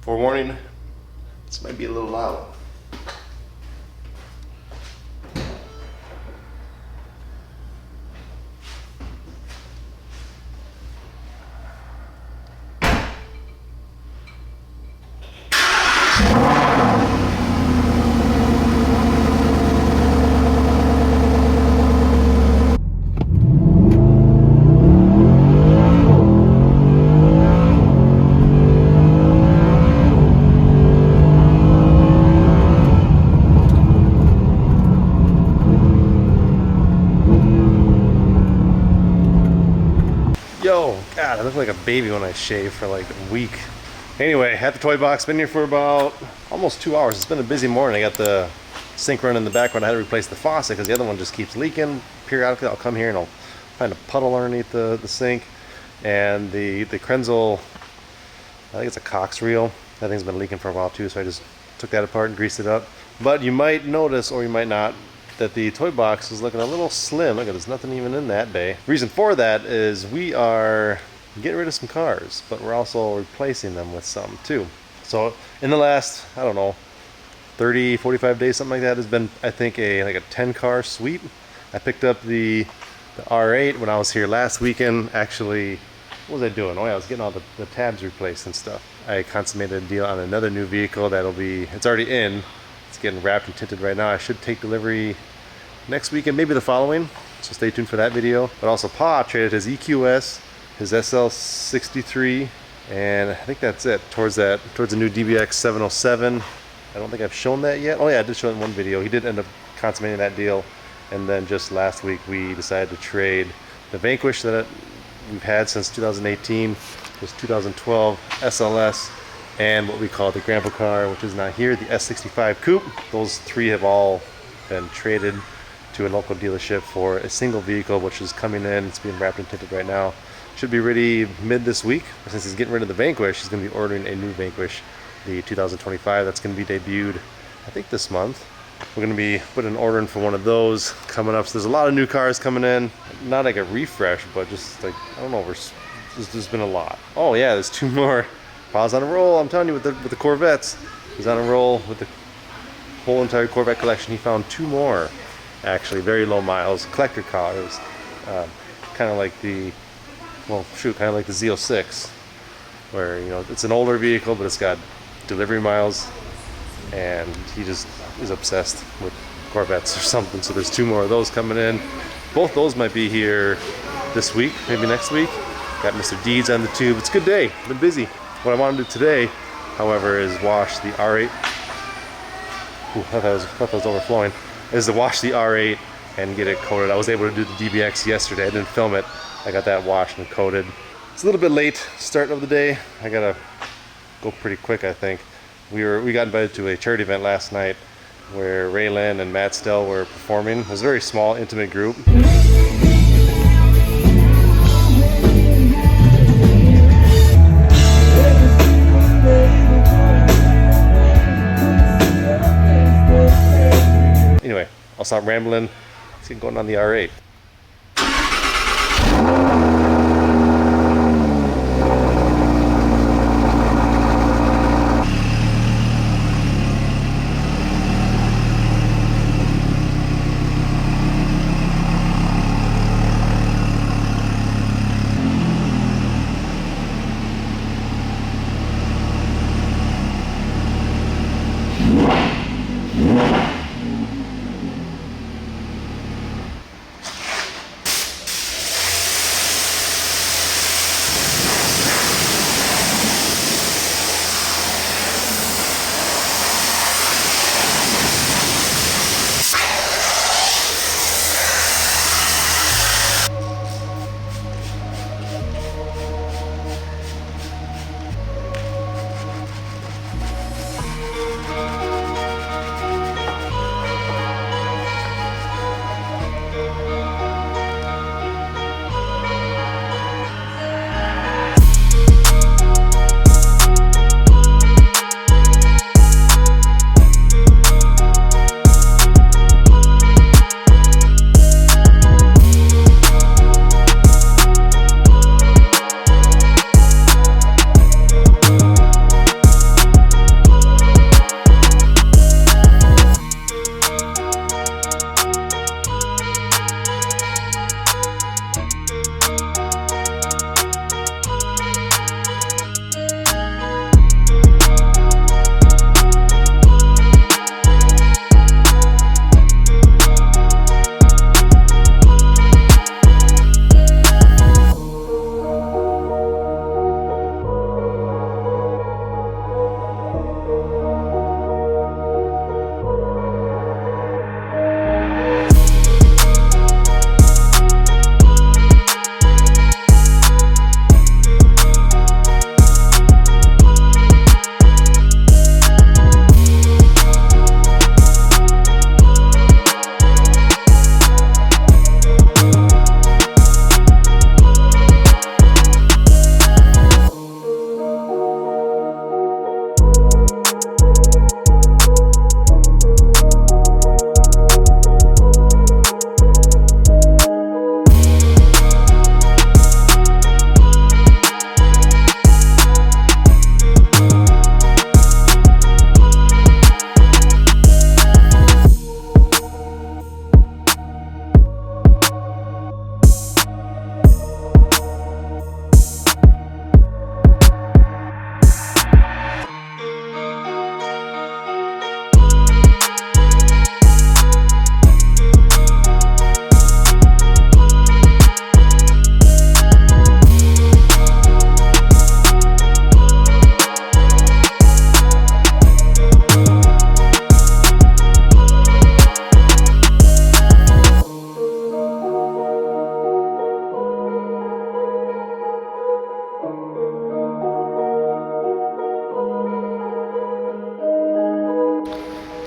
Forewarning, this might be a little loud. Yo, God, I look like a baby when I shave for like a week. Anyway, at the toy box, been here for about almost 2 hours. It's been a busy morning. I got the sink running in the background. I had to replace the faucet because the other one just keeps leaking. Periodically, I'll come here and I'll find a puddle underneath the sink. And the Krenzel, I think it's a Cox reel. That thing's been leaking for a while too, so I just took that apart and greased it up. But you might notice, or you might not, that the toy box is looking a little slim. Look at, there's nothing even in that bay. Reason for that is we are getting rid of some cars, but we're also replacing them with some too. So in the last, I don't know, 30, 45 days, something like that, has been, I think, like a 10 car sweep. I picked up the R8 when I was here last weekend. Actually, what was I doing? Oh yeah, I was getting all the tabs replaced and stuff. I consummated a deal on another new vehicle that'll be, it's already in. It's getting wrapped and tinted right now. I should take delivery next weekend, maybe the following. So stay tuned for that video. But also Pa traded his EQS, his SL63, and I think that's it. Towards the new DBX 707. I don't think I've shown that yet. Oh yeah, I did show it in one video. He did end up consummating that deal. And then just last week we decided to trade the Vanquish that we've had since 2018, this 2012 SLS, and what we call the grandpa car, which is not here, the S65 Coupe. Those three have all been traded to a local dealership for a single vehicle, which is coming in. It's being wrapped and tinted right now. Should be ready mid this week. Since he's getting rid of the Vanquish, he's going to be ordering a new Vanquish, the 2025. That's going to be debuted, I think, this month. We're going to be putting an order in for one of those coming up. So there's a lot of new cars coming in. Not like a refresh, but just like, I don't know, there's been a lot. Oh yeah, there's two more. Pa's on a roll, I'm telling you, with the Corvettes. He's on a roll with the whole entire Corvette collection. He found two more, actually, very low miles, collector cars. Kind of like the, well, shoot, kind of like the Z06, where, you know, it's an older vehicle, but it's got delivery miles, and he just is obsessed with Corvettes or something. So there's two more of those coming in. Both those might be here this week, maybe next week. Got Mr. Deeds on the tube. It's a good day, been busy. What I want to do today, however, is wash the R8. Ooh, I thought that was overflowing. Is to wash the R8 and get it coated. I was able to do the DBX yesterday. I didn't film it. I got that washed and coated. It's a little bit late start of the day. I gotta go pretty quick, I think. We got invited to a charity event last night where Raylan and Matt Stell were performing. It was a very small, intimate group. Anyway, I'll stop rambling. Let's get going on the R8.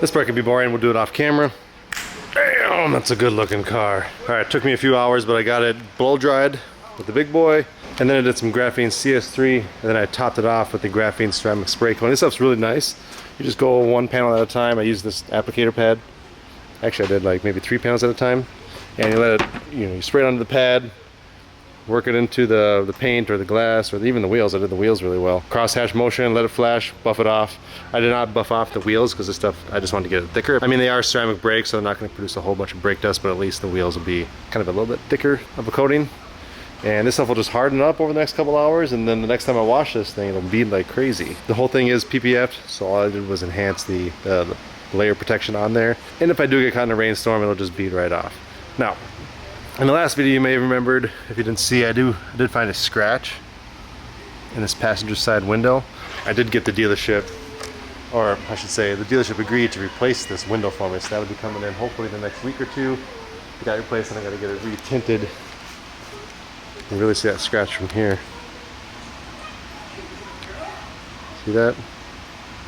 This part could be boring, we'll do it off camera. Damn, that's a good looking car. All right, it took me a few hours, but I got it blow dried with the big boy. And then I did some graphene CS3, and then I topped it off with the graphene ceramic spray coating. This stuff's really nice. You just go one panel at a time. I use this applicator pad. Actually, I did like maybe 3 panels at a time. And you let it, you spray it onto the pad, work it into the paint or the glass or even the wheels. I did the wheels really well. Crosshatch motion, let it flash, buff it off. I did not buff off the wheels because this stuff, I just wanted to get it thicker. I mean, they are ceramic brakes, so they're not going to produce a whole bunch of brake dust, but at least the wheels will be kind of a little bit thicker of a coating. And this stuff will just harden up over the next couple hours, and then the next time I wash this thing, it'll bead like crazy. The whole thing is PPF'd, so all I did was enhance the layer protection on there. And if I do get caught in a rainstorm, it'll just bead right off. Now, in the last video you may have remembered, if you didn't see, I did find a scratch in this passenger side window. I did get the dealership, or I should say, the dealership agreed to replace this window for me, so that would be coming in hopefully the next week or two. It got replaced and I gotta get it re-tinted. You can really see that scratch from here. See that?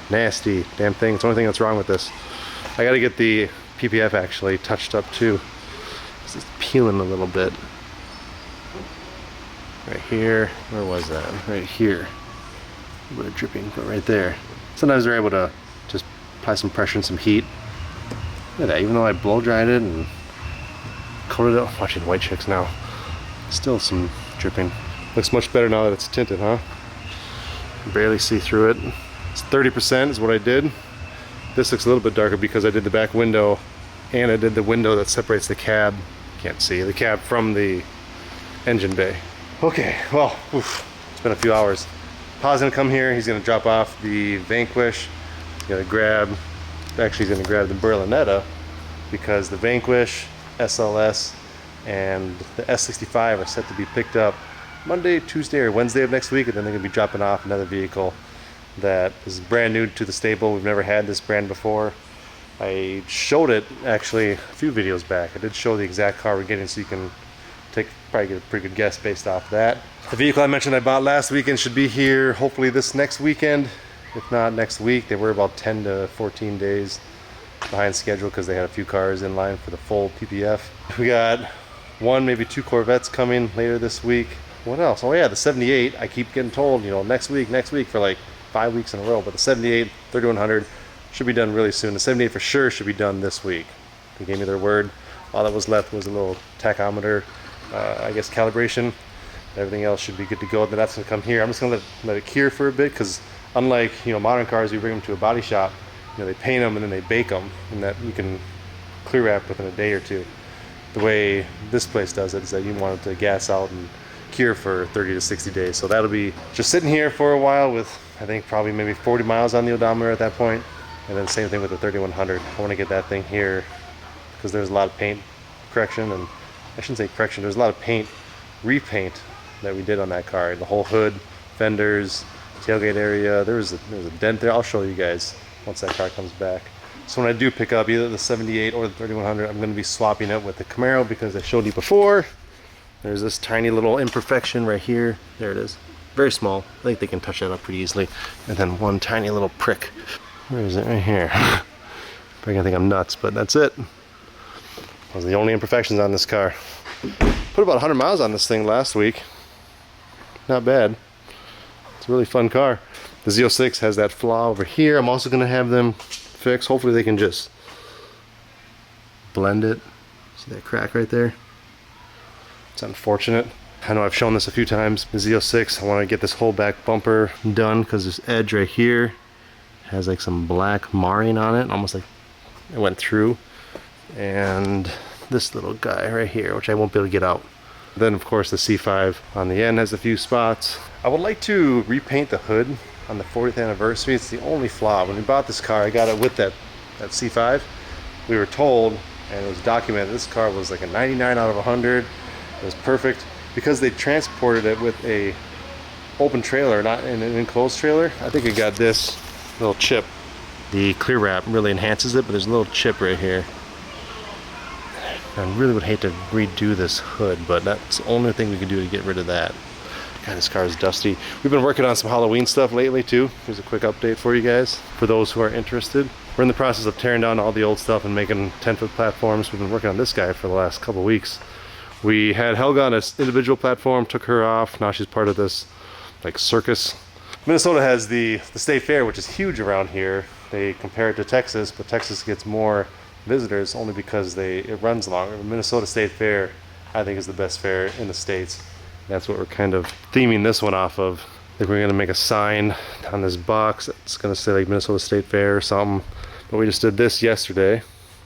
Nasty damn thing. It's the only thing that's wrong with this. I gotta get the PPF actually touched up too. This is peeling a little bit. Right here. Where was that? Right here. A little bit of dripping, but right there. Sometimes they're able to just apply some pressure and some heat. Look at that. Even though I blow dried it and coated it. I'm watching White Chicks now. Still some dripping. Looks much better now that it's tinted, huh? Barely see through it. It's 30% is what I did. This looks a little bit darker because I did the back window and I did the window that separates the cab. Can't see the cab from the engine bay. Okay, well, it's been a few hours. Pa's gonna come here. He's gonna drop off the Vanquish. He's gonna grab, actually he's gonna grab the Berlinetta because the Vanquish, SLS, and the S65 are set to be picked up Monday, Tuesday, or Wednesday of next week, and then they're going to be dropping off another vehicle that is brand new to the stable. We've never had this brand before. I showed it actually a few videos back. I did show the exact car we're getting, so you can probably get a pretty good guess based off that. The vehicle I mentioned I bought last weekend should be here hopefully this next weekend, if not next week. They were about 10 to 14 days behind schedule because they had a few cars in line for the full PPF. We got one, maybe 2 Corvettes coming later this week. What else? Oh yeah, the 78. I keep getting told, next week for like 5 weeks in a row. But the 78, 3100 should be done really soon. The 78 for sure should be done this week. They gave me their word. All that was left was a little tachometer, I guess calibration. Everything else should be good to go. Then that's gonna come here. I'm just gonna let it cure for a bit because unlike modern cars, we bring them to a body shop. They paint them and then they bake them, and that you can clear wrap within a day or two. The way this place does it is that you want it to gas out and cure for 30 to 60 days. So that'll be just sitting here for a while with, I think, probably maybe 40 miles on the odometer at that point. And then same thing with the 3100. I want to get that thing here because there's a lot of paint correction, and I shouldn't say correction, there's a lot of paint repaint that we did on that car. The whole hood, fenders, tailgate area, there was a dent there. I'll show you guys once that car comes back. So when I do pick up either the 78 or the 3100, I'm going to be swapping it with the Camaro because I showed you before. There's this tiny little imperfection right here. There it is. Very small. I think they can touch that up pretty easily. And then one tiny little prick. Where is it? Right here. Probably gonna think I'm nuts, but that's it. Those are the only imperfections on this car. Put about 100 miles on this thing last week. Not bad. It's a really fun car. The Z06 has that flaw over here. I'm also gonna have them fix. Hopefully they can just blend it. See that crack right there? It's unfortunate. I know I've shown this a few times. The Z06, I want to get this whole back bumper done because this edge right here has like some black marring on it, almost like it went through. And this little guy right here, which I won't be able to get out. Then of course the C5 on the end has a few spots. I would like to repaint the hood on the 40th anniversary. It's the only flaw. When we bought this car, I got it with that C5. We were told, and it was documented, this car was like a 99 out of 100. It was perfect because they transported it with a open trailer, not in an enclosed trailer. I think it got this little chip. The clear wrap really enhances it, but there's a little chip right here. I really would hate to redo this hood, but that's the only thing we can do to get rid of that. God, this car is dusty. We've been working on some Halloween stuff lately too. Here's a quick update for you guys, for those who are interested. We're in the process of tearing down all the old stuff and making 10-foot platforms. We've been working on this guy for the last couple weeks. We had Helga on an individual platform, took her off. Now she's part of this like circus. Minnesota has the state fair, which is huge around here. They compare it to Texas, but Texas gets more visitors only because it runs longer. The Minnesota State Fair, I think, is the best fair in the States. That's what we're kind of theming this one off of. I think we're gonna make a sign on this box that's gonna say like Minnesota State Fair or something. But we just did this yesterday.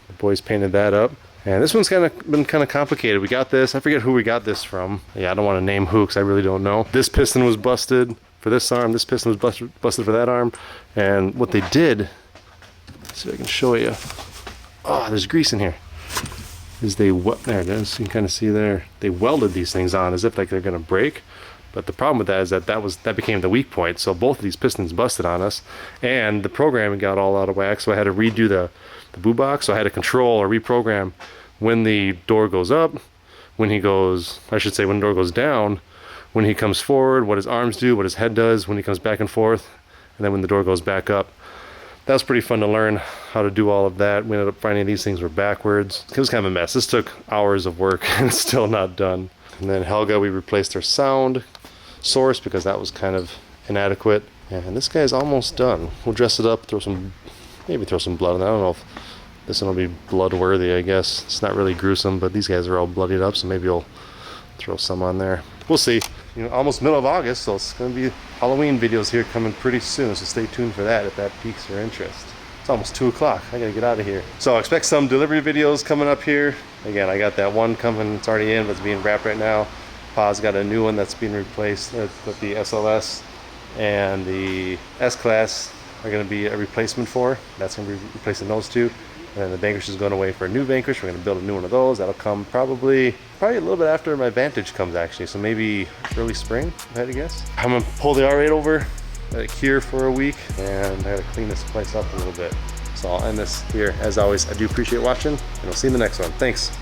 The boys painted that up. And this one's been kind of complicated. We got this, I forget who we got this from. Yeah, I don't want to name who because I really don't know. This piston was busted for this arm, this piston was busted for that arm. And what they did, let's see if I can show you. Oh, there's grease in here. There it is, you can kind of see there. They welded these things on as if like they're gonna break. But the problem with that is that became the weak point. So both of these pistons busted on us, and the programming got all out of whack. So I had to redo the boo box. So I had to control or reprogram when the door goes up, when the door goes down, when he comes forward, what his arms do, what his head does, when he comes back and forth, and then when the door goes back up. That was pretty fun to learn how to do all of that. We ended up finding these things were backwards. It was kind of a mess. This took hours of work and it's still not done. And then Helga, we replaced her sound source because that was kind of inadequate. And this guy's almost done. We'll dress it up, maybe throw some blood in it. I don't know if this one will be blood worthy, I guess. It's not really gruesome, but these guys are all bloodied up, so maybe we'll throw some on there. We'll see. Almost middle of August, so it's going to be Halloween videos here coming pretty soon, so stay tuned for that if that piques your interest. It's almost 2 o'clock. I gotta get out of here. So expect some delivery videos coming up here. Again, I got that one coming. It's already in, but it's being wrapped right now. Pa's got a new one that's being replaced with the SLS, and the S-Class are going to be a replacement for. That's going to be replacing those two. And then the Vanquish is going away for a new Vanquish. We're going to build a new one of those. That'll come probably a little bit after my Vantage comes, actually. So maybe early spring, if I had to guess. I'm going to pull the R8 over, let it cure for a week, and I got to clean this place up a little bit. So I'll end this here. As always, I do appreciate watching, and I'll see you in the next one. Thanks.